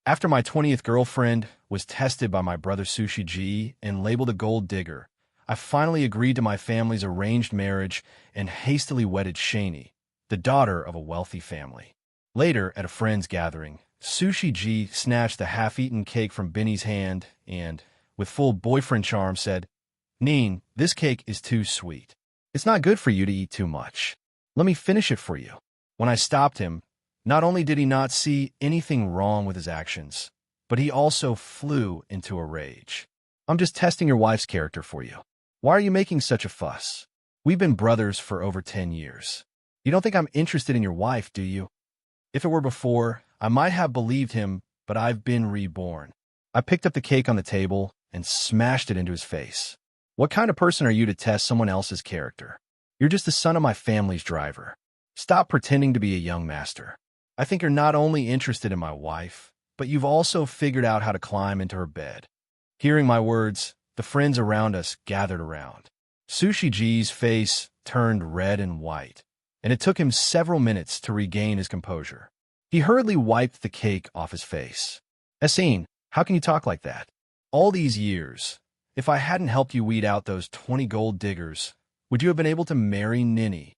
After my 20th girlfriend was tested by my brother Sushi G and labeled a gold digger, I finally agreed to my family's arranged marriage and hastily wedded Shani, the daughter of a wealthy family. Later, at a friend's gathering, Sushi G snatched the half-eaten cake from Benny's hand and, with full boyfriend charm, said, "Neen, this cake is too sweet. It's not good for you to eat too much. Let me finish it for you." When I stopped him, not only did he not see anything wrong with his actions, but he also flew into a rage. "I'm just testing your wife's character for you. Why are you making such a fuss? We've been brothers for over 10 years. You don't think I'm interested in your wife, do you?" If it were before, I might have believed him, but I've been reborn. I picked up the cake on the table and smashed it into his face. "What kind of person are you to test someone else's character? You're just the son of my family's driver. Stop pretending to be a young master. I think you're not only interested in my wife, but you've also figured out how to climb into her bed." Hearing my words, the friends around us gathered around. Sushi G's face turned red and white, and it took him several minutes to regain his composure. He hurriedly wiped the cake off his face. "Essene, how can you talk like that? All these years, if I hadn't helped you weed out those 20 gold diggers, would you have been able to marry Ninny?"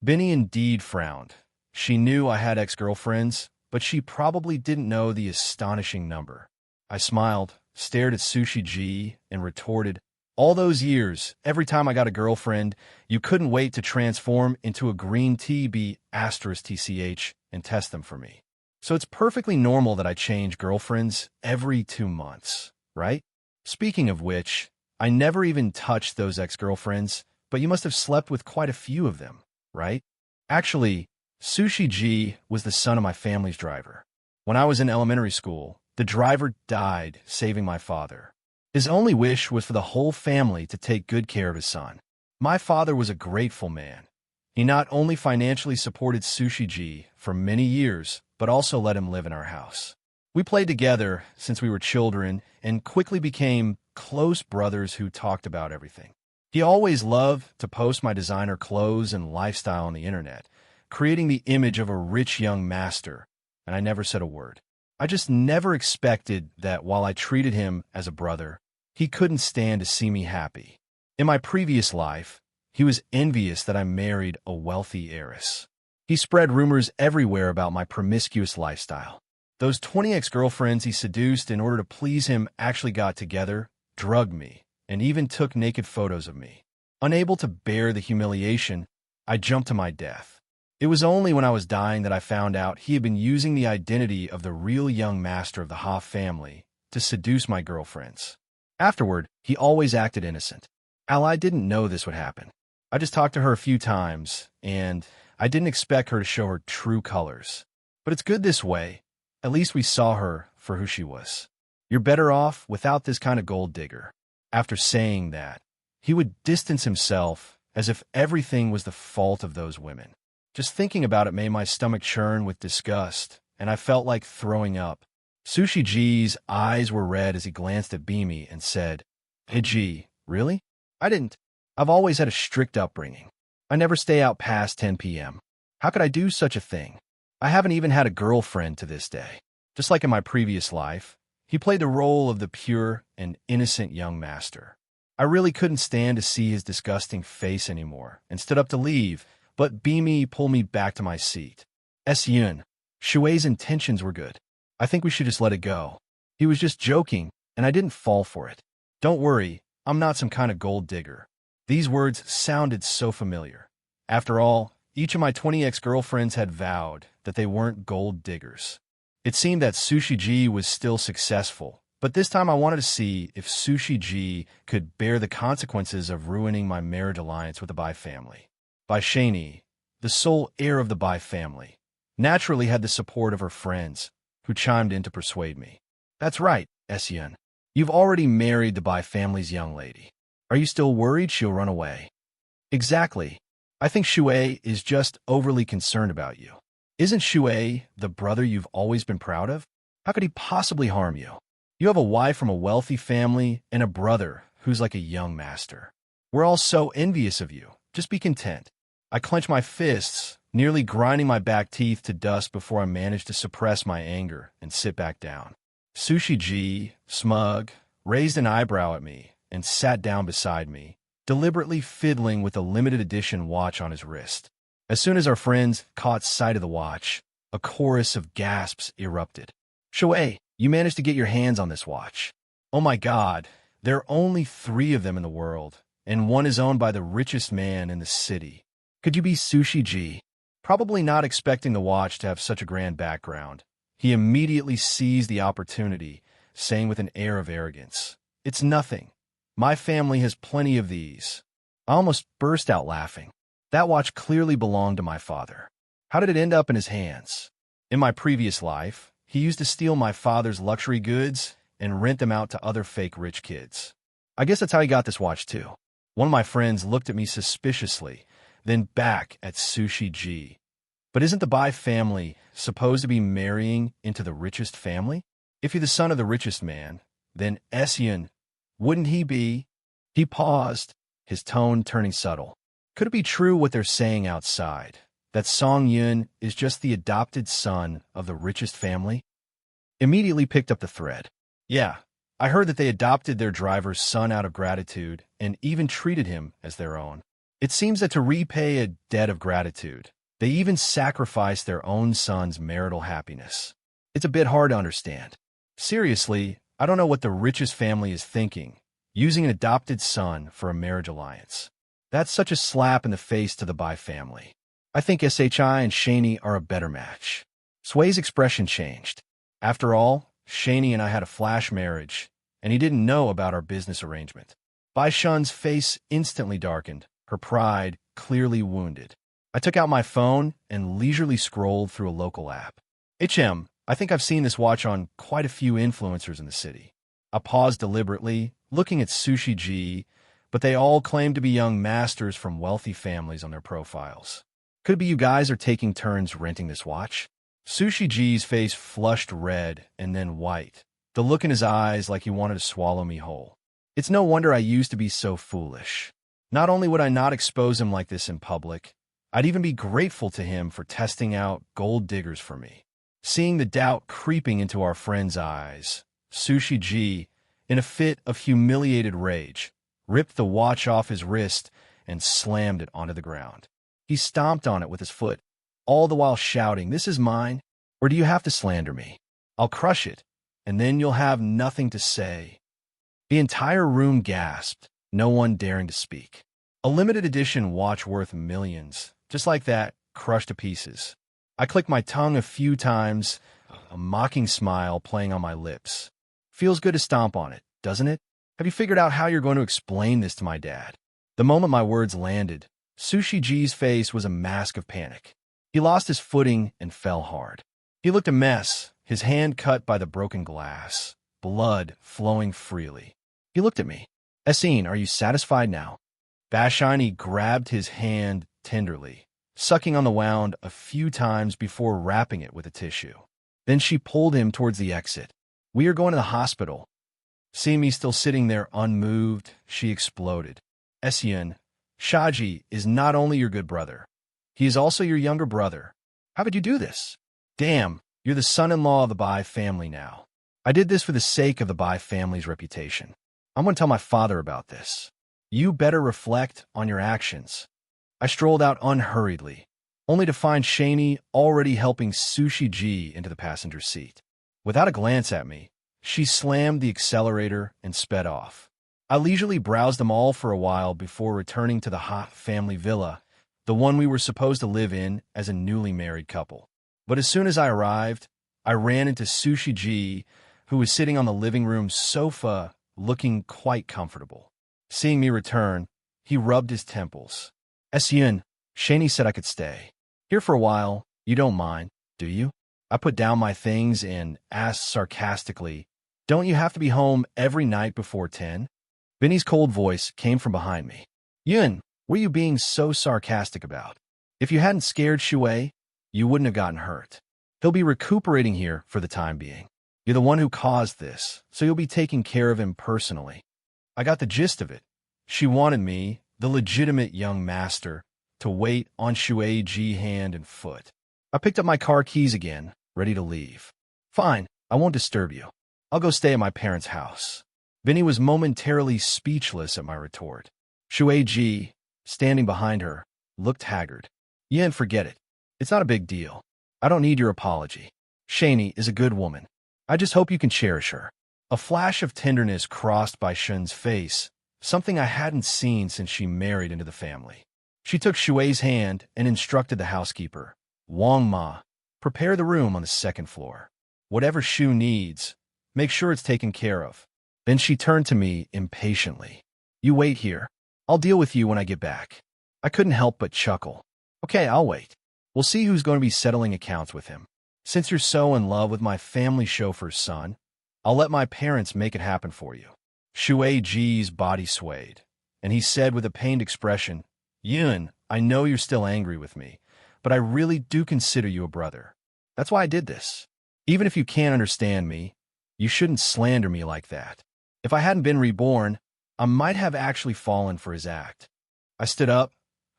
Benny indeed frowned. She knew I had ex-girlfriends, but she probably didn't know the astonishing number. I smiled, stared at Sushi G, and retorted, "All those years, every time I got a girlfriend, you couldn't wait to transform into a green TB *TCH and test them for me. So it's perfectly normal that I change girlfriends every 2 months, right? Speaking of which, I never even touched those ex-girlfriends, but you must have slept with quite a few of them, right?" Actually, Sushi G was the son of my family's driver. When I was in elementary school, the driver died, saving my father. His only wish was for the whole family to take good care of his son. My father was a grateful man. He not only financially supported Sushi G for many years, but also let him live in our house. We played together since we were children and quickly became close brothers who talked about everything. He always loved to post my designer clothes and lifestyle on the internet, creating the image of a rich young master, and I never said a word. I just never expected that while I treated him as a brother, he couldn't stand to see me happy. In my previous life, he was envious that I married a wealthy heiress. He spread rumors everywhere about my promiscuous lifestyle. Those 20 ex-girlfriends he seduced in order to please him actually got together, drugged me, and even took naked photos of me. Unable to bear the humiliation, I jumped to my death. It was only when I was dying that I found out he had been using the identity of the real young master of the Hoff family to seduce my girlfriends. Afterward, he always acted innocent. I didn't know this would happen. I just talked to her a few times, and I didn't expect her to show her true colors. But it's good this way. At least we saw her for who she was. You're better off without this kind of gold digger. After saying that, he would distance himself as if everything was the fault of those women. Just thinking about it made my stomach churn with disgust, and I felt like throwing up. Sushi G's eyes were red as he glanced at Beamy and said, "Hey G, really? I didn't. I've always had a strict upbringing. I never stay out past 10 p.m. How could I do such a thing? I haven't even had a girlfriend to this day." Just like in my previous life, he played the role of the pure and innocent young master. I really couldn't stand to see his disgusting face anymore and stood up to leave, but Beamy pulled me back to my seat. "Yun, Shuei's intentions were good. I think we should just let it go. He was just joking, and I didn't fall for it. Don't worry, I'm not some kind of gold digger." These words sounded so familiar. After all, each of my 20 ex-girlfriends had vowed that they weren't gold diggers. It seemed that Sushi G was still successful, but this time I wanted to see if Sushi G could bear the consequences of ruining my marriage alliance with the Bai family. Bai Shani, the sole heir of the Bai family, naturally had the support of her friends, who chimed in to persuade me. "That's right, Yun. You've already married the Bai family's young lady. Are you still worried she'll run away?" "Exactly. I think Shuei is just overly concerned about you. Isn't Shuei the brother you've always been proud of? How could he possibly harm you? You have a wife from a wealthy family and a brother who's like a young master. We're all so envious of you. Just be content." I clenched my fists, nearly grinding my back teeth to dust before I managed to suppress my anger and sit back down. Sushi G, smug, raised an eyebrow at me and sat down beside me, deliberately fiddling with a limited edition watch on his wrist. As soon as our friends caught sight of the watch, a chorus of gasps erupted. "Shuei, you managed to get your hands on this watch. Oh my God, there are only 3 of them in the world, and one is owned by the richest man in the city. Could you be Sushi G?" Probably not expecting the watch to have such a grand background, he immediately seized the opportunity, saying with an air of arrogance, "It's nothing. My family has plenty of these." I almost burst out laughing. That watch clearly belonged to my father. How did it end up in his hands? In my previous life, he used to steal my father's luxury goods and rent them out to other fake rich kids. I guess that's how he got this watch too. One of my friends looked at me suspiciously, then back at Sushi G. But isn't the Bai family supposed to be marrying into the richest family? If you're the son of the richest man, then Essien, wouldn't he be? He paused, his tone turning subtle. Could it be true what they're saying outside, that Song Yun is just the adopted son of the richest family? Immediately picked up the thread. Yeah, I heard that they adopted their driver's son out of gratitude and even treated him as their own. It seems that to repay a debt of gratitude, they even sacrificed their own son's marital happiness. It's a bit hard to understand. Seriously, I don't know what the richest family is thinking, using an adopted son for a marriage alliance. That's such a slap in the face to the Bai family. I think SHI and Shaney are a better match. Sway's expression changed. After all, Shaney and I had a flash marriage, and he didn't know about our business arrangement. Bai Shun's face instantly darkened, her pride clearly wounded. I took out my phone and leisurely scrolled through a local app. I think I've seen this watch on quite a few influencers in the city. I paused deliberately, looking at Sushi G, but they all claim to be young masters from wealthy families on their profiles. Could it be you guys are taking turns renting this watch? Sushi G's face flushed red and then white, the look in his eyes like he wanted to swallow me whole. It's no wonder I used to be so foolish. Not only would I not expose him like this in public, I'd even be grateful to him for testing out gold diggers for me. Seeing the doubt creeping into our friend's eyes, Sushi G, in a fit of humiliated rage, ripped the watch off his wrist and slammed it onto the ground. He stomped on it with his foot, all the while shouting, "This is mine, or do you have to slander me? I'll crush it, and then you'll have nothing to say." The entire room gasped, no one daring to speak. A limited edition watch worth millions, just like that, crushed to pieces. I clicked my tongue a few times, a mocking smile playing on my lips. Feels good to stomp on it, doesn't it? Have you figured out how you're going to explain this to my dad? The moment my words landed, Sushi G's face was a mask of panic. He lost his footing and fell hard. He looked a mess, his hand cut by the broken glass, blood flowing freely. He looked at me. "Essene, are you satisfied now?" Bashani grabbed his hand tenderly, sucking on the wound a few times before wrapping it with a tissue. Then she pulled him towards the exit. "We are going to the hospital." Seeing me still sitting there unmoved, she exploded. "Essien, Shaji is not only your good brother, he is also your younger brother. How could you do this? Damn, you're the son-in-law of the Bai family now. I did this for the sake of the Bai family's reputation. I'm going to tell my father about this. You better reflect on your actions." I strolled out unhurriedly, only to find Shaney already helping Sushi G into the passenger seat. Without a glance at me, she slammed the accelerator and sped off. I leisurely browsed them all for a while before returning to the hot family villa, the one we were supposed to live in as a newly married couple. But as soon as I arrived, I ran into Sushi G, who was sitting on the living room sofa looking quite comfortable. Seeing me return, he rubbed his temples. "Essien, Shaney said I could stay here for a while. You don't mind, do you?" I put down my things and asked sarcastically, "Don't you have to be home every night before 10? Benny's cold voice came from behind me. "Yun, what are you being so sarcastic about? If you hadn't scared Shuei, you wouldn't have gotten hurt. He'll be recuperating here for the time being. You're the one who caused this, so you'll be taking care of him personally." I got the gist of it. She wanted me, the legitimate young master, to wait on Shuei-ji hand and foot. I picked up my car keys again, ready to leave. Fine, I won't disturb you. I'll go stay at my parents' house. Vinny was momentarily speechless at my retort. Shuei-ji, standing behind her, looked haggard. Yin, forget it. It's not a big deal. I don't need your apology. Shani is a good woman. I just hope you can cherish her. A flash of tenderness crossed by Shun's face, something I hadn't seen since she married into the family. She took Shuei's hand and instructed the housekeeper, Wang Ma, prepare the room on the second floor. Whatever Shu needs, make sure it's taken care of. Then she turned to me impatiently. You wait here. I'll deal with you when I get back. I couldn't help but chuckle. Okay, I'll wait. We'll see who's going to be settling accounts with him. Since you're so in love with my family chauffeur's son, I'll let my parents make it happen for you. Shuei-ji's body swayed, and he said with a pained expression, Yun, I know you're still angry with me, but I really do consider you a brother. That's why I did this. Even if you can't understand me, you shouldn't slander me like that. If I hadn't been reborn, I might have actually fallen for his act. I stood up,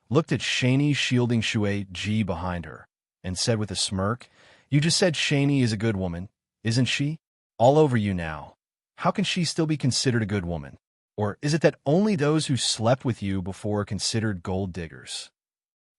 looked at Shani shielding Shuei-ji behind her, and said with a smirk, You just said Shani is a good woman, isn't she? All over you now. How can she still be considered a good woman? Or is it that only those who slept with you before are considered gold diggers?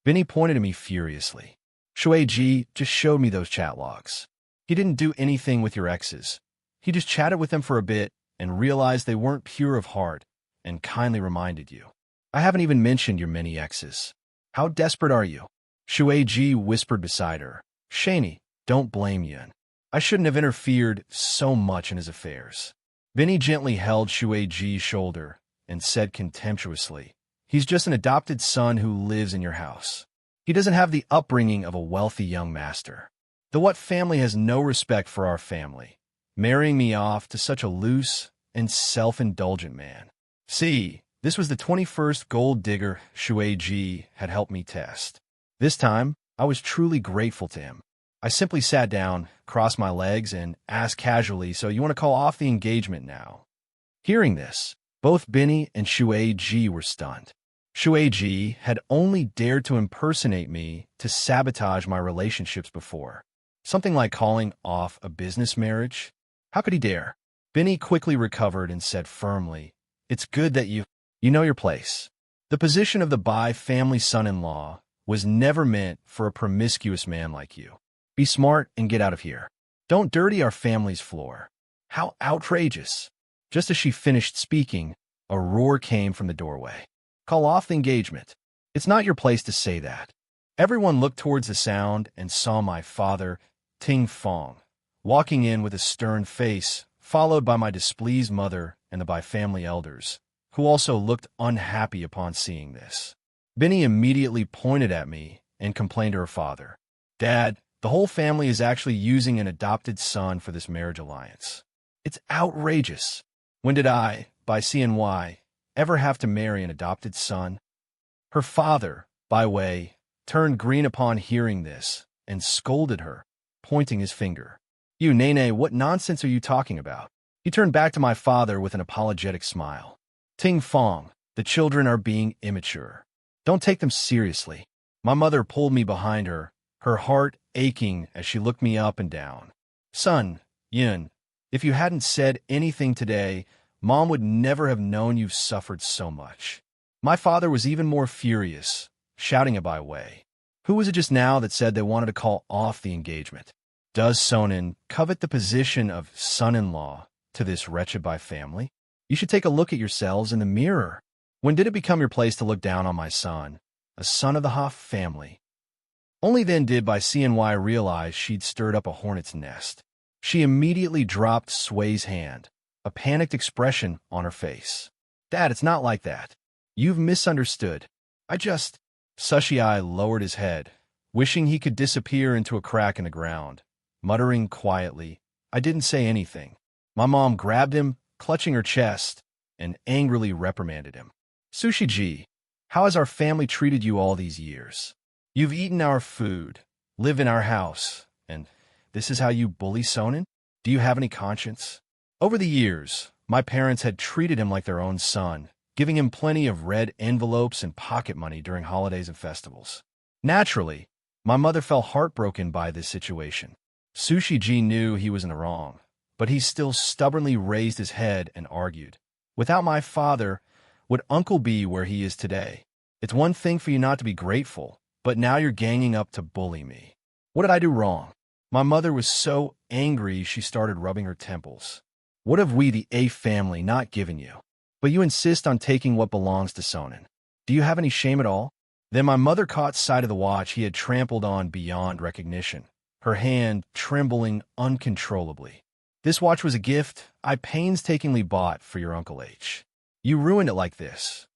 Vinny pointed at me furiously. Shuei-ji just showed me those chat logs. He didn't do anything with your exes. He just chatted with them for a bit and realized they weren't pure of heart and kindly reminded you. I haven't even mentioned your many exes. How desperate are you? Shuei-ji whispered beside her. Shani, don't blame Yun. I shouldn't have interfered so much in his affairs. Vinny gently held Shuei-ji's shoulder and said contemptuously, He's just an adopted son who lives in your house. He doesn't have the upbringing of a wealthy young master. The What family has no respect for our family, marrying me off to such a loose and self-indulgent man. See, this was the 21st gold digger Shuei-ji had helped me test. This time, I was truly grateful to him. I simply sat down, crossed my legs, and asked casually, So you want to call off the engagement now? Hearing this, both Benny and Shuei-ji were stunned. Shuei-ji had only dared to impersonate me to sabotage my relationships before. Something like calling off a business marriage? How could he dare? Benny quickly recovered and said firmly, It's good that you know your place. The position of the Bai family son-in-law was never meant for a promiscuous man like you. Be smart and get out of here. Don't dirty our family's floor. How outrageous. Just as she finished speaking, a roar came from the doorway. Call off the engagement. It's not your place to say that. Everyone looked towards the sound and saw my father, Ting Fong, walking in with a stern face, followed by my displeased mother and the Bai family elders, who also looked unhappy upon seeing this. Benny immediately pointed at me and complained to her father. Dad, the whole family is actually using an adopted son for this marriage alliance. It's outrageous. When did I, by CNY, ever have to marry an adopted son? Her father, by way, turned green upon hearing this and scolded her, pointing his finger. You, Nene, what nonsense are you talking about? He turned back to my father with an apologetic smile. Ting Fong, the children are being immature. Don't take them seriously. My mother pulled me behind her, her heart aching as she looked me up and down. Son, Yun, if you hadn't said anything today, Mom would never have known you've suffered so much. My father was even more furious, shouting it by way. Who was it just now that said they wanted to call off the engagement? Does Sonin covet the position of son-in-law to this wretched Bai family? You should take a look at yourselves in the mirror. When did it become your place to look down on my son, a son of the Hoff family? Only then did Bai CNY realize she'd stirred up a hornet's nest. She immediately dropped Sway's hand, a panicked expression on her face. Dad, it's not like that. You've misunderstood. Sushiai lowered his head, wishing he could disappear into a crack in the ground, muttering quietly, I didn't say anything. My mom grabbed him, clutching her chest, and angrily reprimanded him. Sushi-ji, how has our family treated you all these years? You've eaten our food, live in our house, and this is how you bully Sonin? Do you have any conscience? Over the years, my parents had treated him like their own son, giving him plenty of red envelopes and pocket money during holidays and festivals. Naturally, my mother felt heartbroken by this situation. Sushi G knew he was in the wrong, but he still stubbornly raised his head and argued. Without my father, would Uncle be where he is today? It's one thing for you not to be grateful, but now you're ganging up to bully me. What did I do wrong? My mother was so angry she started rubbing her temples. What have we, the A family, not given you? But you insist on taking what belongs to Sonnen. Do you have any shame at all? Then my mother caught sight of the watch he had trampled on beyond recognition, her hand trembling uncontrollably. This watch was a gift I painstakingly bought for your Uncle H. You ruined it like this.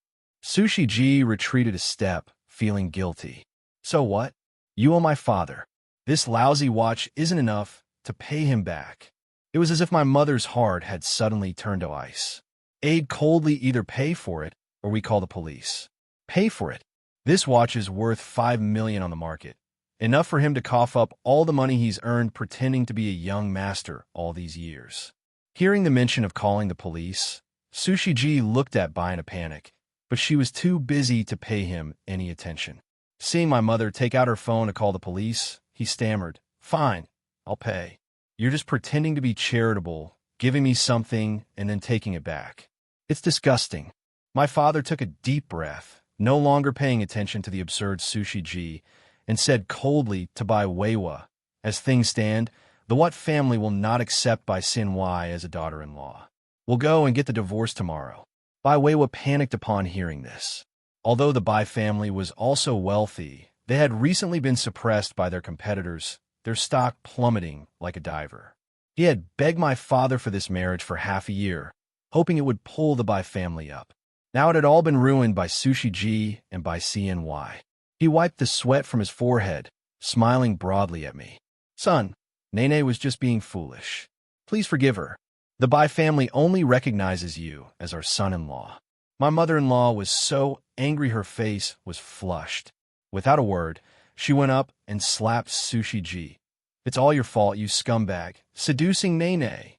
Sushi G retreated a step, feeling guilty. So what? You owe my father. This lousy watch isn't enough to pay him back. It was as if my mother's heart had suddenly turned to ice. Aid coldly either pay for it or we call the police. Pay for it. This watch is worth $5 million on the market. Enough for him to cough up all the money he's earned pretending to be a young master all these years. Hearing the mention of calling the police, Sushi G looked at Bai in a panic, but she was too busy to pay him any attention. Seeing my mother take out her phone to call the police, he stammered, "Fine, I'll pay. You're just pretending to be charitable, giving me something and then taking it back. It's disgusting." My father took a deep breath, no longer paying attention to the absurd Sushi G, and said coldly to Bai Weiwa, "As things stand, the What family will not accept Bai Sin Y as a daughter-in-law. We'll go and get the divorce tomorrow." Bai Weiwa panicked upon hearing this. Although the Bai family was also wealthy, they had recently been suppressed by their competitors, their stock plummeting like a diver. He had begged my father for this marriage for half a year, hoping it would pull the Bai family up. Now it had all been ruined by Sushi G and by CNY. He wiped the sweat from his forehead, smiling broadly at me. "Son, Nene was just being foolish. Please forgive her. The Bai family only recognizes you as our son-in-law." My mother-in-law was so angry her face was flushed. Without a word, she went up and slapped Sushi G. "It's all your fault, you scumbag, seducing Nene."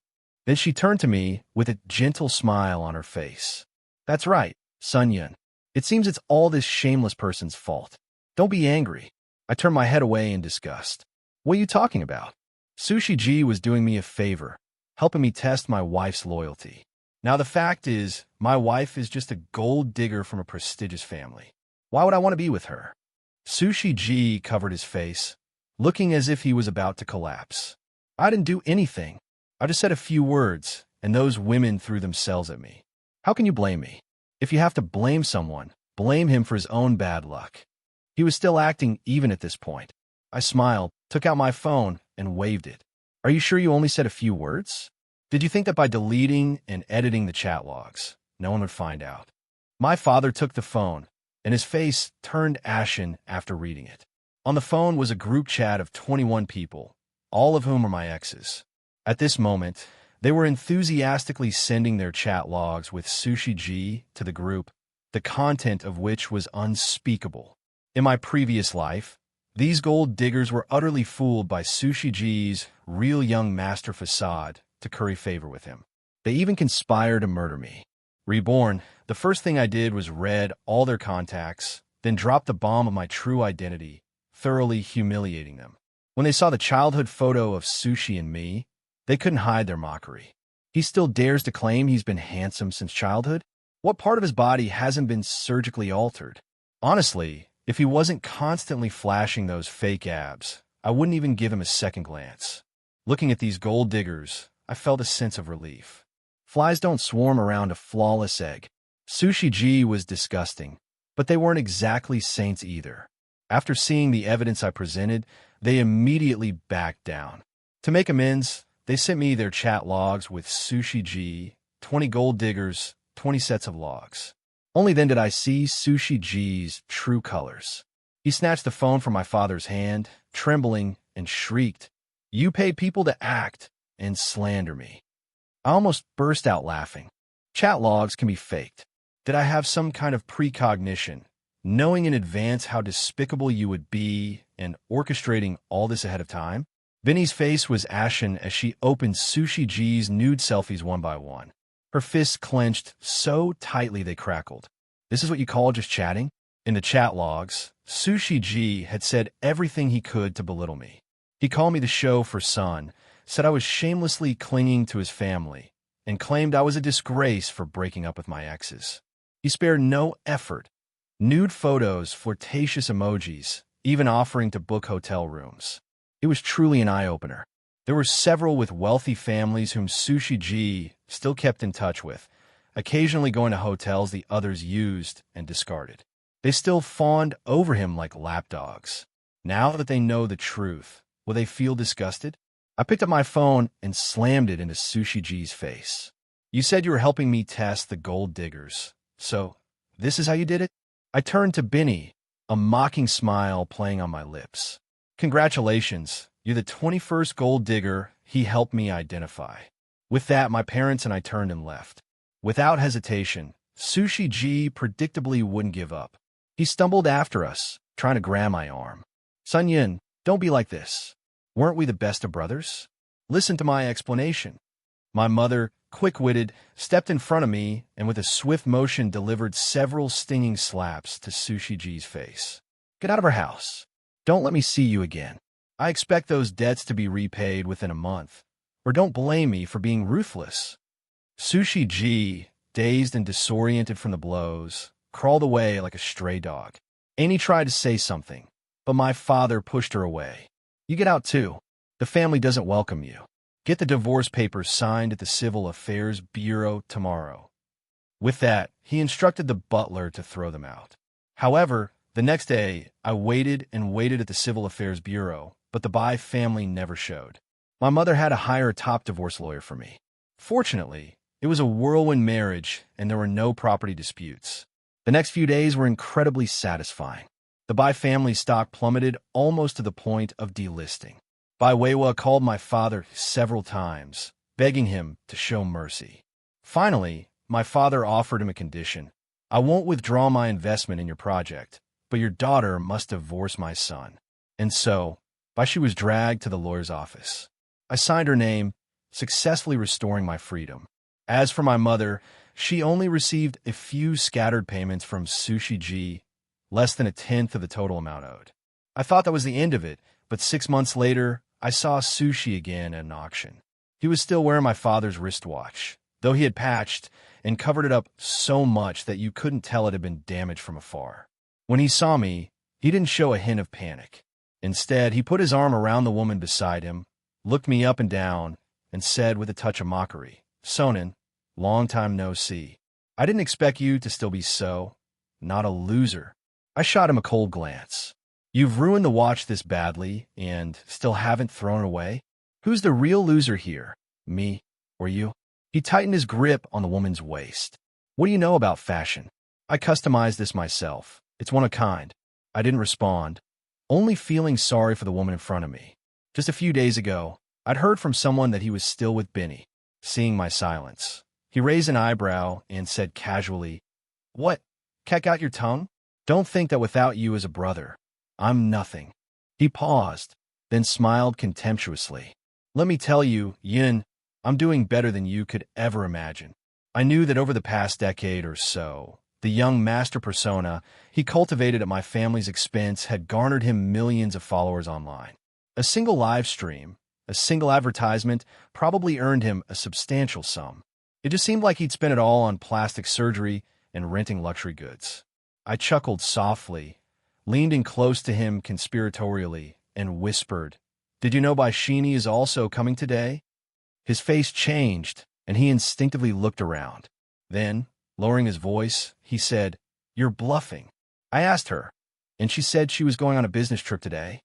Then she turned to me with a gentle smile on her face. "That's right, Sun Yun. It seems it's all this shameless person's fault. Don't be angry." I turned my head away in disgust. "What are you talking about? Sushi G was doing me a favor, helping me test my wife's loyalty. Now the fact is, my wife is just a gold digger from a prestigious family. Why would I want to be with her?" Sushi G covered his face, looking as if he was about to collapse. "I didn't do anything. I just said a few words, and those women threw themselves at me. How can you blame me? If you have to blame someone, blame him for his own bad luck." He was still acting even at this point. I smiled, took out my phone, and waved it. "Are you sure you only said a few words? Did you think that by deleting and editing the chat logs, no one would find out?" My father took the phone, and his face turned ashen after reading it. On the phone was a group chat of 21 people, all of whom were my exes. At this moment, they were enthusiastically sending their chat logs with Sushi G to the group, the content of which was unspeakable. In my previous life, these gold diggers were utterly fooled by Sushi G's real young master facade to curry favor with him. They even conspired to murder me. Reborn, the first thing I did was read all their contacts, then dropped the bomb of my true identity, thoroughly humiliating them. When they saw the childhood photo of Sushi and me, they couldn't hide their mockery. He still dares to claim he's been handsome since childhood? What part of his body hasn't been surgically altered? Honestly, if he wasn't constantly flashing those fake abs, I wouldn't even give him a second glance. Looking at these gold diggers, I felt a sense of relief. Flies don't swarm around a flawless egg. Sushi G was disgusting, but they weren't exactly saints either. After seeing the evidence I presented, they immediately backed down. To make amends, they sent me their chat logs with Sushi G, 20 gold diggers, 20 sets of logs. Only then did I see Sushi G's true colors. He snatched the phone from my father's hand, trembling, and shrieked, "You pay people to act and slander me." I almost burst out laughing. Chat logs can be faked. Did I have some kind of precognition, knowing in advance how despicable you would be and orchestrating all this ahead of time? Vinny's face was ashen as she opened Sushi G's nude selfies one by one. Her fists clenched so tightly they crackled. This is what you call just chatting? In the chat logs, Sushi G had said everything he could to belittle me. He called me the chauffeur's son, said I was shamelessly clinging to his family, and claimed I was a disgrace for breaking up with my exes. He spared no effort. Nude photos, flirtatious emojis, even offering to book hotel rooms. It was truly an eye-opener. There were several with wealthy families whom Sushi G still kept in touch with, occasionally going to hotels the others used and discarded. They still fawned over him like lapdogs. Now that they know the truth, will they feel disgusted? I picked up my phone and slammed it into Sushi G's face. You said you were helping me test the gold diggers. So, this is how you did it? I turned to Benny, a mocking smile playing on my lips. Congratulations, you're the 21st gold digger he helped me identify. With that, my parents and I turned and left. Without hesitation, Sushi G predictably wouldn't give up. He stumbled after us, trying to grab my arm. Sun Yin, don't be like this. Weren't we the best of brothers? Listen to my explanation. My mother, quick-witted, stepped in front of me and with a swift motion delivered several stinging slaps to Sushi G's face. Get out of our house. Don't let me see you again. I expect those debts to be repaid within a month. Or don't blame me for being ruthless. Sushi G, dazed and disoriented from the blows, crawled away like a stray dog. Annie tried to say something, but my father pushed her away. You get out too. The family doesn't welcome you. Get the divorce papers signed at the Civil Affairs Bureau tomorrow. With that, he instructed the butler to throw them out. However, the next day, I waited and waited at the Civil Affairs Bureau, but the Bai family never showed. My mother had to hire a top divorce lawyer for me. Fortunately, it was a whirlwind marriage and there were no property disputes. The next few days were incredibly satisfying. The Bai family stock plummeted almost to the point of delisting. Bai Weiwa called my father several times, begging him to show mercy. Finally, my father offered him a condition. I won't withdraw my investment in your project, but your daughter must divorce my son. And so, she was dragged to the lawyer's office. I signed her name, successfully restoring my freedom. As for my mother, she only received a few scattered payments from Sushi G, less than a tenth of the total amount owed. I thought that was the end of it, but 6 months later, I saw Sushi again at an auction. He was still wearing my father's wristwatch, though he had patched and covered it up so much that you couldn't tell it had been damaged from afar. When he saw me, he didn't show a hint of panic. Instead, he put his arm around the woman beside him, looked me up and down, and said with a touch of mockery, Sonin, long time no see. I didn't expect you to still be so. Not a loser. I shot him a cold glance. You've ruined the watch this badly and still haven't thrown it away? Who's the real loser here? Me or you? He tightened his grip on the woman's waist. What do you know about fashion? I customized this myself. It's one of a kind. I didn't respond, only feeling sorry for the woman in front of me. Just a few days ago, I'd heard from someone that he was still with Benny. Seeing my silence, he raised an eyebrow and said casually, What? Cat got your tongue? Don't think that without you as a brother, I'm nothing. He paused, then smiled contemptuously. Let me tell you, Yin, I'm doing better than you could ever imagine. I knew that over the past decade or so, the young master persona he cultivated at my family's expense had garnered him millions of followers online. A single live stream, a single advertisement probably earned him a substantial sum. It just seemed like he'd spent it all on plastic surgery and renting luxury goods. I chuckled softly, leaned in close to him conspiratorially, and whispered, Did you know Baishini is also coming today? His face changed, and he instinctively looked around. Then, lowering his voice, he said, You're bluffing. I asked her, and she said she was going on a business trip today.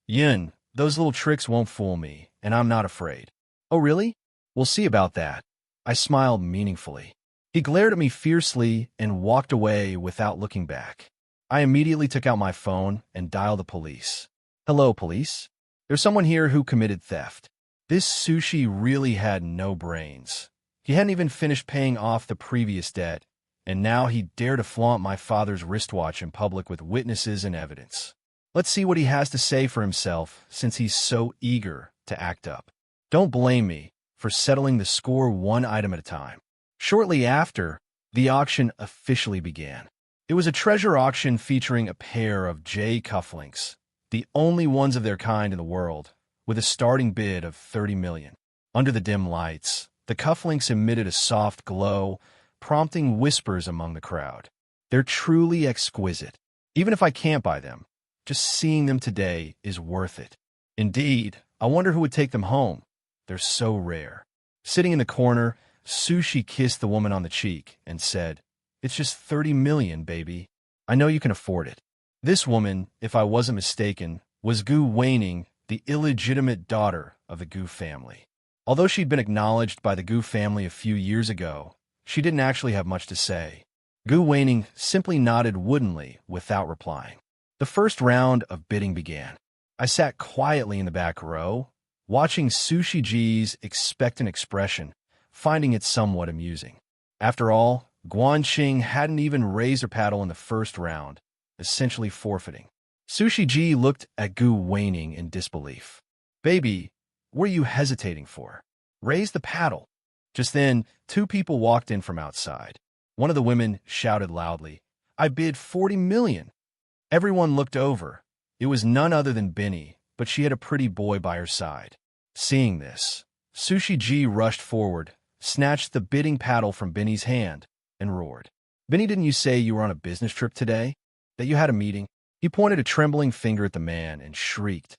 Yin, those little tricks won't fool me, and I'm not afraid. Oh, really? We'll see about that. I smiled meaningfully. He glared at me fiercely and walked away without looking back. I immediately took out my phone and dialed the police. Hello, police. There's someone here who committed theft. This Sushi really had no brains. He hadn't even finished paying off the previous debt, and now he dared to flaunt my father's wristwatch in public with witnesses and evidence. Let's see what he has to say for himself, since he's so eager to act up. Don't blame me for settling the score one item at a time. Shortly after, the auction officially began. It was a treasure auction featuring a pair of J cufflinks, the only ones of their kind in the world, with a starting bid of $30 million. Under the dim lights, the cufflinks emitted a soft glow, prompting whispers among the crowd. They're truly exquisite. Even if I can't buy them, just seeing them today is worth it. Indeed, I wonder who would take them home. They're so rare. Sitting in the corner, Sushi kissed the woman on the cheek and said, "It's just $30 million, baby. I know you can afford it." This woman, if I wasn't mistaken, was Gu Weining, the illegitimate daughter of the Gu family. Although she'd been acknowledged by the Gu family a few years ago, she didn't actually have much to say. Gu Weining simply nodded woodenly without replying. The first round of bidding began. I sat quietly in the back row, watching Sushi G's expectant expression, finding it somewhat amusing. After all, Guanxing hadn't even raised her paddle in the first round, essentially forfeiting. Sushi G looked at Gu Weining in disbelief. "Baby, what are you hesitating for? Raise the paddle." Just then, two people walked in from outside. One of the women shouted loudly, "I bid $40 million." Everyone looked over. It was none other than Benny, but she had a pretty boy by her side. Seeing this, Sushi G rushed forward, snatched the bidding paddle from Benny's hand, and roared, "Benny, didn't you say you were on a business trip today? That you had a meeting?" He pointed a trembling finger at the man and shrieked,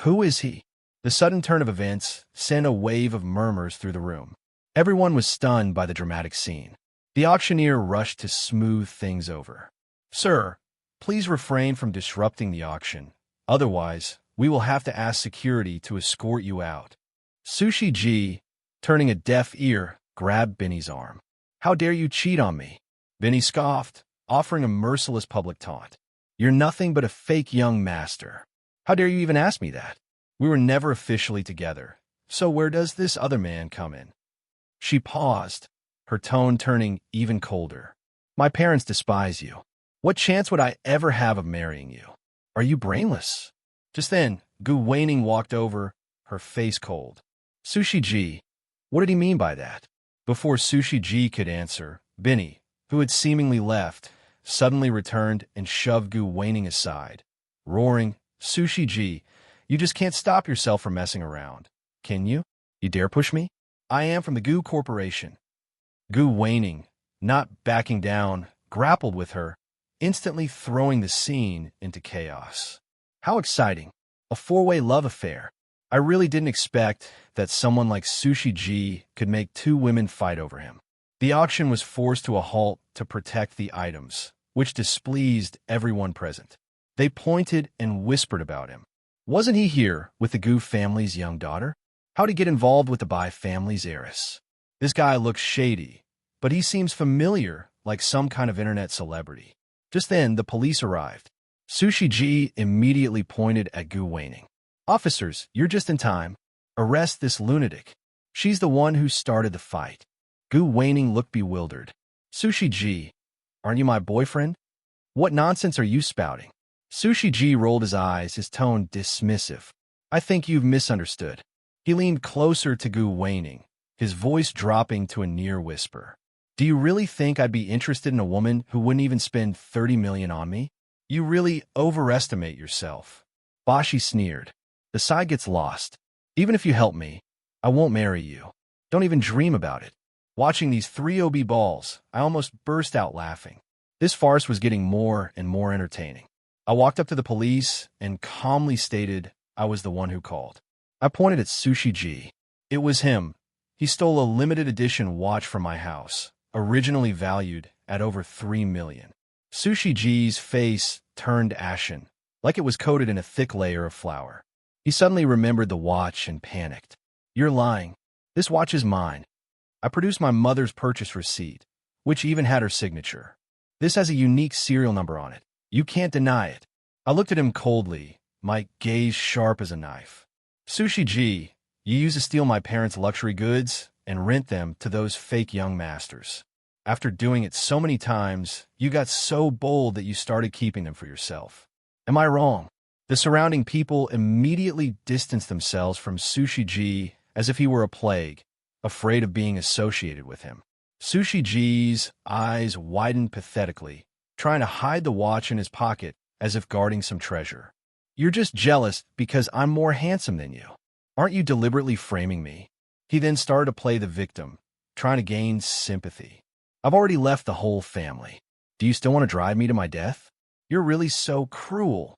"Who is he?" The sudden turn of events sent a wave of murmurs through the room. Everyone was stunned by the dramatic scene. The auctioneer rushed to smooth things over. "Sir, please refrain from disrupting the auction. Otherwise, we will have to ask security to escort you out." Sushi G, turning a deaf ear, grabbed Benny's arm. "How dare you cheat on me?" Benny scoffed, offering a merciless public taunt. "You're nothing but a fake young master. How dare you even ask me that? We were never officially together, so where does this other man come in?" She paused, her tone turning even colder. "My parents despise you. What chance would I ever have of marrying you? Are you brainless?" Just then, Gu Weining walked over, her face cold. "Sushi G, what did he mean by that?" Before Sushi G could answer, Benny, who had seemingly left, suddenly returned and shoved Gu Weining aside, roaring, "Sushi G, you just can't stop yourself from messing around, can you? You dare push me? I am from the Gu Corporation." Gu Weining, not backing down, grappled with her, instantly throwing the scene into chaos. How exciting. A four-way love affair. I really didn't expect that someone like Sushi G could make two women fight over him. The auction was forced to a halt to protect the items, which displeased everyone present. They pointed and whispered about him. Wasn't he here with the Gu family's young daughter? How'd he get involved with the Bai family's heiress? This guy looks shady, but he seems familiar, like some kind of internet celebrity. Just then, the police arrived. Sushi G immediately pointed at Gu Weining. "Officers, you're just in time. Arrest this lunatic. She's the one who started the fight." Gu Weining looked bewildered. "Sushi G, aren't you my boyfriend? What nonsense are you spouting?" Sushi G rolled his eyes, his tone dismissive. "I think you've misunderstood." He leaned closer to Gu Weining, his voice dropping to a near whisper. "Do you really think I'd be interested in a woman who wouldn't even spend $30 million on me? You really overestimate yourself." Bashi sneered. "The side gets lost. Even if you help me, I won't marry you. Don't even dream about it." Watching these three OB balls, I almost burst out laughing. This farce was getting more and more entertaining. I walked up to the police and calmly stated I was the one who called. I pointed at Sushi G. It was him. He stole a limited edition watch from my house, originally valued at over $3 million. Sushi G's face turned ashen, like it was coated in a thick layer of flour. He suddenly remembered the watch and panicked. "You're lying. This watch is mine." I produced my mother's purchase receipt, which even had her signature. "This has a unique serial number on it. You can't deny it." I looked at him coldly, my gaze sharp as a knife. "Sushi G, you used to steal my parents' luxury goods and rent them to those fake young masters. After doing it so many times, you got so bold that you started keeping them for yourself. Am I wrong?" The surrounding people immediately distanced themselves from Sushi G as if he were a plague, afraid of being associated with him. Sushi G's eyes widened pathetically, trying to hide the watch in his pocket as if guarding some treasure. You're just jealous because I'm more handsome than you. Aren't you deliberately framing me? He then started to play the victim, trying to gain sympathy. I've already left the whole family. Do you still want to drive me to my death? You're really so cruel.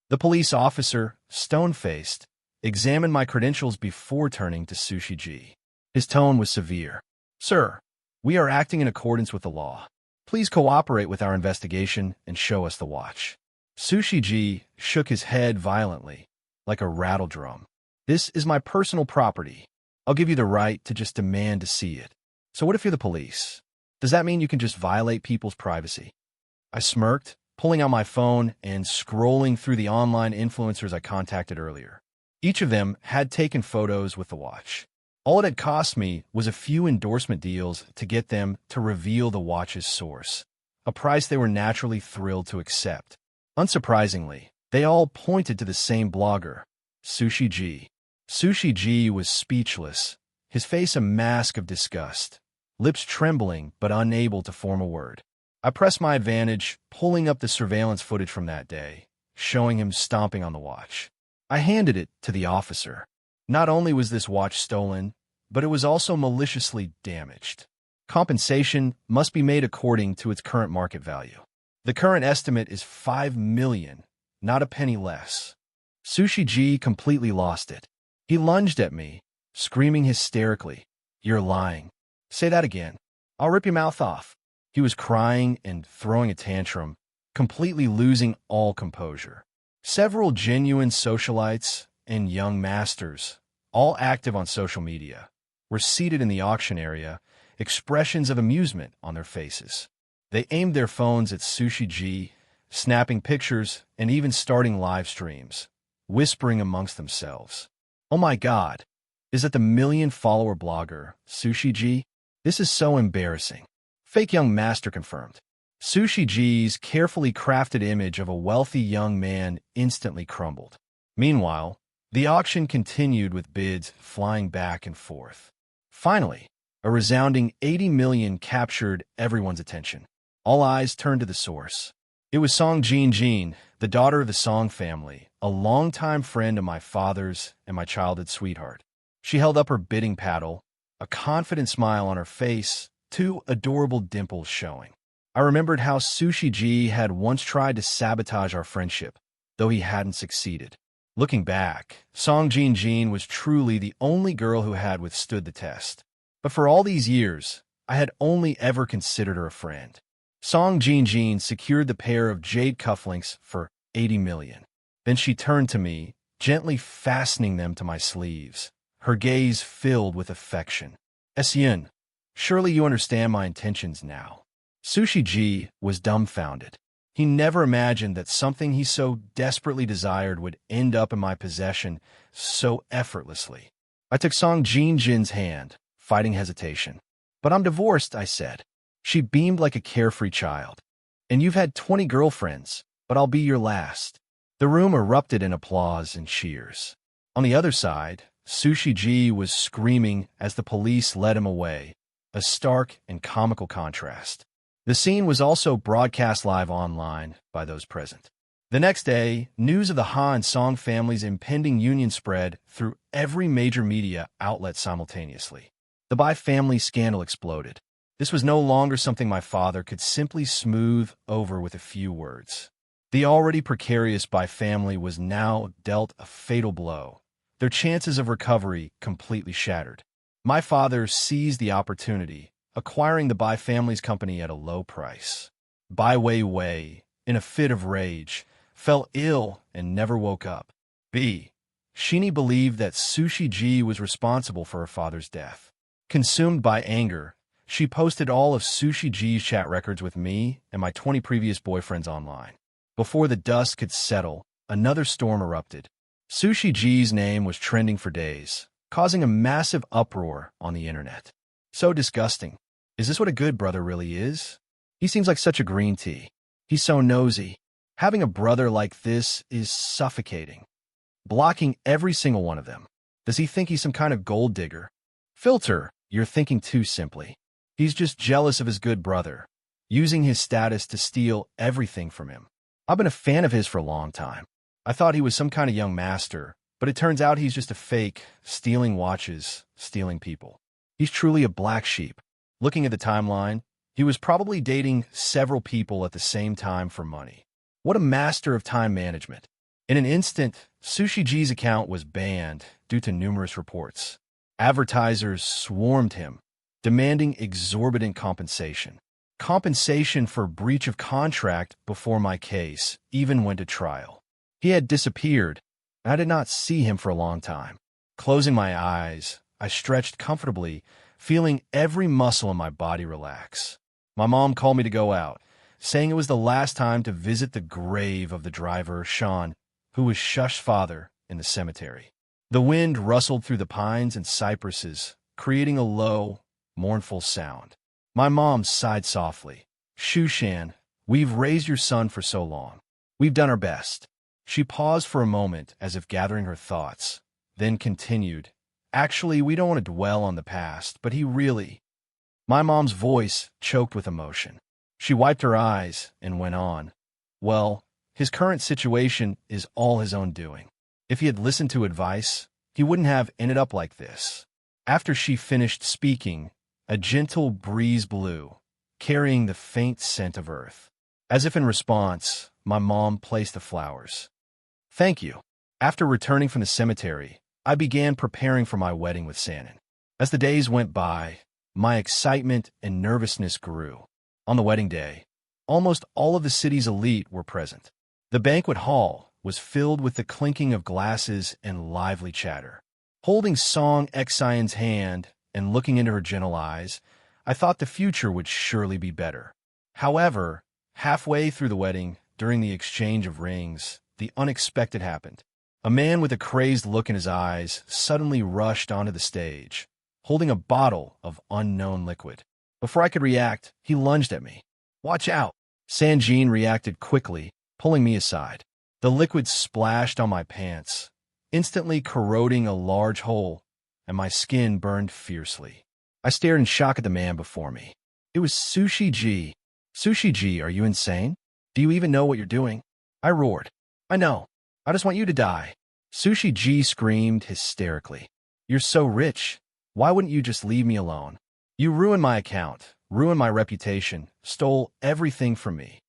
The police officer, stone-faced, examined my credentials before turning to Sushi G. His tone was severe. Sir, we are acting in accordance with the law. Please cooperate with our investigation and show us the watch. Sushi G shook his head violently, like a rattle drum. This is my personal property. I'll give you the right to just demand to see it. So what if you're the police? Does that mean you can just violate people's privacy? I smirked, pulling out my phone and scrolling through the online influencers I contacted earlier. Each of them had taken photos with the watch. All it had cost me was a few endorsement deals to get them to reveal the watch's source, a price they were naturally thrilled to accept. Unsurprisingly, they all pointed to the same blogger, Sushi G. Sushi G was speechless, his face a mask of disgust, lips trembling but unable to form a word. I pressed my advantage, pulling up the surveillance footage from that day, showing him stomping on the watch. I handed it to the officer. Not only was this watch stolen, but it was also maliciously damaged. Compensation must be made according to its current market value. The current estimate is $5 million, not a penny less. Sushi G completely lost it. He lunged at me, screaming hysterically, "You're lying. Say that again. I'll rip your mouth off." He was crying and throwing a tantrum, completely losing all composure. Several genuine socialites and young masters, all active on social media, were seated in the auction area, expressions of amusement on their faces. They aimed their phones at Sushi G, snapping pictures and even starting live streams, whispering amongst themselves. Oh my God, is that the million-follower blogger, Sushi G? This is so embarrassing. Fake young master confirmed. Sushi G's carefully crafted image of a wealthy young man instantly crumbled. Meanwhile, the auction continued with bids flying back and forth. Finally, a resounding $80 million captured everyone's attention. All eyes turned to the source. It was Song Jin, the daughter of the Song family, a longtime friend of my father's and my childhood sweetheart. She held up her bidding paddle, a confident smile on her face, two adorable dimples showing. I remembered how Sushi G had once tried to sabotage our friendship, though he hadn't succeeded. Looking back, Song Jin was truly the only girl who had withstood the test. But for all these years, I had only ever considered her a friend. Song Jin secured the pair of jade cufflinks for $80 million. Then she turned to me, gently fastening them to my sleeves, her gaze filled with affection. "Essien, surely you understand my intentions now." Sushi G was dumbfounded. He never imagined that something he so desperately desired would end up in my possession so effortlessly. I took Song Jin's hand, fighting hesitation. "But I'm divorced," I said. She beamed like a carefree child. "And you've had 20 girlfriends, but I'll be your last." The room erupted in applause and cheers. On the other side, Sushi G was screaming as the police led him away, a stark and comical contrast. The scene was also broadcast live online by those present. The next day, news of the Ha and Song families' impending union spread through every major media outlet simultaneously. The Bai family scandal exploded. This was no longer something my father could simply smooth over with a few words. The already precarious Bai family was now dealt a fatal blow, their chances of recovery completely shattered. My father seized the opportunity, acquiring the Bai family's company at a low price. Bai Weiwei, in a fit of rage, fell ill and never woke up. Shini believed that Sushi G was responsible for her father's death. Consumed by anger, she posted all of Sushi G's chat records with me and my 20 previous boyfriends online. Before the dust could settle, another storm erupted. Sushi G's name was trending for days, causing a massive uproar on the internet. So disgusting. Is this what a good brother really is? He seems like such a green tea. He's so nosy. Having a brother like this is suffocating. Blocking every single one of them. Does he think he's some kind of gold digger? Filter, You're thinking too simply. He's just jealous of his good brother, using his status to steal everything from him. I've been a fan of his for a long time. I thought he was some kind of young master, but it turns out he's just a fake, stealing watches, stealing people. He's truly a black sheep. Looking at the timeline, he was probably dating several people at the same time for money. What a master of time management. In an instant, Sushi G's account was banned due to numerous reports. Advertisers swarmed him, demanding exorbitant compensation. Compensation for breach of contract before my case even went to trial. He had disappeared, and I did not see him for a long time. Closing my eyes, I stretched comfortably, feeling every muscle in my body relax. My mom called me to go out, saying it was the last time to visit the grave of the driver, Sean, who was Shush's father, in the cemetery. The wind rustled through the pines and cypresses, creating a low, mournful sound. My mom sighed softly. Shushan, we've raised your son for so long. We've done our best. She paused for a moment as if gathering her thoughts, then continued. Actually, we don't want to dwell on the past, but he really... My mom's voice choked with emotion. She wiped her eyes and went on. Well, his current situation is all his own doing. If he had listened to advice, he wouldn't have ended up like this. After she finished speaking, a gentle breeze blew, carrying the faint scent of earth. As if in response, my mom placed the flowers. Thank you. After returning from the cemetery, I began preparing for my wedding with Sannon. As the days went by, my excitement and nervousness grew. On the wedding day, almost all of the city's elite were present. The banquet hall was filled with the clinking of glasses and lively chatter. Holding Song Exion's hand and looking into her gentle eyes, I thought the future would surely be better. However, halfway through the wedding, during the exchange of rings, the unexpected happened. A man with a crazed look in his eyes suddenly rushed onto the stage, holding a bottle of unknown liquid. Before I could react, he lunged at me. Watch out! Sanjin reacted quickly, pulling me aside. The liquid splashed on my pants, instantly corroding a large hole, and my skin burned fiercely. I stared in shock at the man before me. It was Sushi G. Sushi G, are you insane? Do you even know what you're doing? I roared. I know. I just want you to die. Sushi G screamed hysterically. You're so rich. Why wouldn't you just leave me alone? You ruined my account, ruined my reputation, stole everything from me.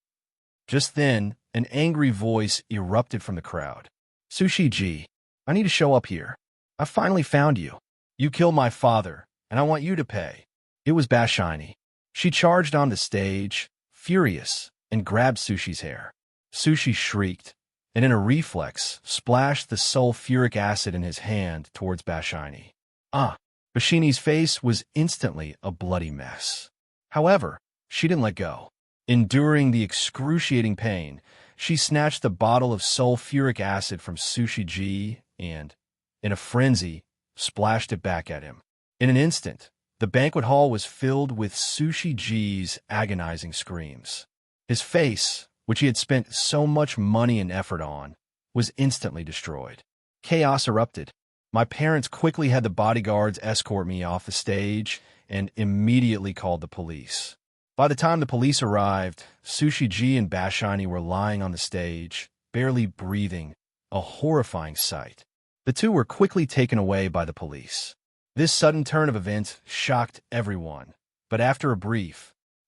Just then, an angry voice erupted from the crowd. Sushi G, I need to show up here. I finally found you. You killed my father, and I want you to pay. It was Bashini. She charged on the stage, furious, and grabbed Sushi's hair. Sushi shrieked, and in a reflex, splashed the sulfuric acid in his hand towards Bashini. Bashini's face was instantly a bloody mess. However, she didn't let go. Enduring the excruciating pain, she snatched the bottle of sulfuric acid from Sushi G and, in a frenzy, splashed it back at him. In an instant, the banquet hall was filled with Sushi G's agonizing screams. His face, which he had spent so much money and effort on, was instantly destroyed. Chaos erupted. My parents quickly had the bodyguards escort me off the stage and immediately called the police. By the time the police arrived, Sushi G and Bashini were lying on the stage, barely breathing, a horrifying sight. The two were quickly taken away by the police. This sudden turn of events shocked everyone, but after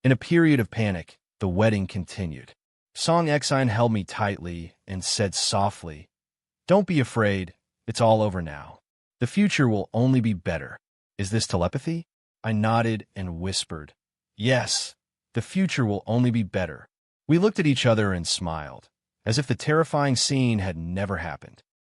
in a period of panic, the wedding continued. Song Exine held me tightly and said softly, Don't be afraid, it's all over now. The future will only be better. Is this telepathy? I nodded and whispered, Yes, the future will only be better. We looked at each other and smiled, as if the terrifying scene had never happened.